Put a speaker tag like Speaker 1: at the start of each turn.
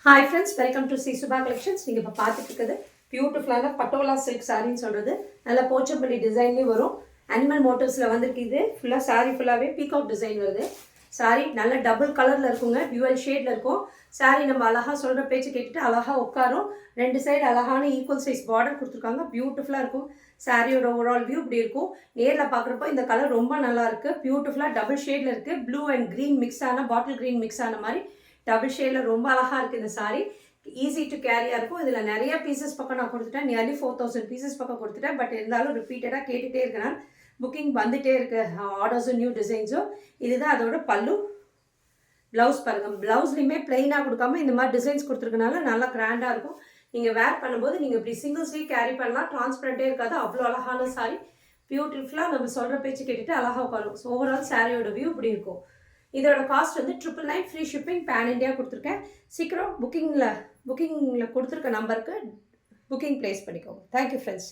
Speaker 1: Hi friends, welcome to Subha collections. நீங்கள் இப்போ பார்த்துட்டு இருக்கிறது பியூட்டிஃபுல்லான பட்டோலா சில்க் சாரின்னு சொல்கிறது. நல்லா போச்சம்பள்ளி டிசைன்லேயும் வரும். அனிமல் மோட்டிவ்ஸில் வந்திருக்கு. இது ஃபுல்லாக சாரீ ஃபுல்லாகவே பீகாக் டிசைன் வருது. சாரீ நல்ல டபுள் கலரில் இருக்குங்க, டியூவல் ஷேடில் இருக்கும். சாரீ நம்ம அழகாக சொல்கிற பேச்சு கேட்டுட்டு அழகாக உட்காரும். ரெண்டு சைடு அழகான ஈக்குவல் சைஸ் பார்டர் கொடுத்துருக்காங்க. பியூட்டிஃபுல்லாக இருக்கும். சாரியோட ஓவரால் வியூ இப்படி இருக்கும். நேரில் பார்க்குறப்போ இந்த கலர் ரொம்ப நல்லா இருக்குது. பியூட்டிஃபுல்லாக டபுள் ஷேடில் இருக்குது. ப்ளூ அண்ட் க்ரீன் மிக்ஸ் ஆன, பாட்டில் க்ரீன் மிக்ஸ் ஆன மாதிரி டபுள் ஷேடில் ரொம்ப அழகாக இருக்குது இந்த சாரீ. ஈஸி டு கேரியாக இருக்கும். இதில் நிறைய பீசஸ் பக்கம் நான் கொடுத்துட்டேன். நியர்லி 4000 பீசஸ் பக்கம் கொடுத்துட்டேன். பட் இருந்தாலும் ரிப்பீட்டடாக கேட்டுகிட்டே இருக்கிறேன். புக்கிங் வந்துகிட்டே இருக்கு, ஆர்டர்ஸும் நியூ டிசைன்ஸும். இதுதான் அதோட பல்லு. ப்ளவுஸ் பாருங்கள், ப்ளவுஸ்லையுமே பிளெயினாக கொடுக்காம இந்த மாதிரி டிசைன்ஸ் கொடுத்துருக்கனால நல்லா கிராண்டாக இருக்கும். நீங்கள் வேர் பண்ணும்போது நீங்கள் இப்படி சிங்கிள் ஸ்லீவ் கேரி பண்ணலாம். டிரான்ஸ்பரண்ட்டே இருக்காது. அவ்வளோ அழகான சாரீ. பியூட்டிஃபுல்லாக நம்ம சொல்கிற பேச்சு கேட்டுட்டு அழகாக உட்காரும். ஸோ ஓவரால் சாரியோட வியூ இப்படி இருக்கும். இதோட காஸ்ட் வந்து 999 ஃப்ரீ ஷிப்பிங், பேன் இண்டியா கொடுத்துருக்கேன். சீக்கிரம் புக்கிங்கில் கொடுத்துருக்க நம்பருக்கு புக்கிங் ப்ளேஸ் பண்ணிக்கோங்க. Thank you friends.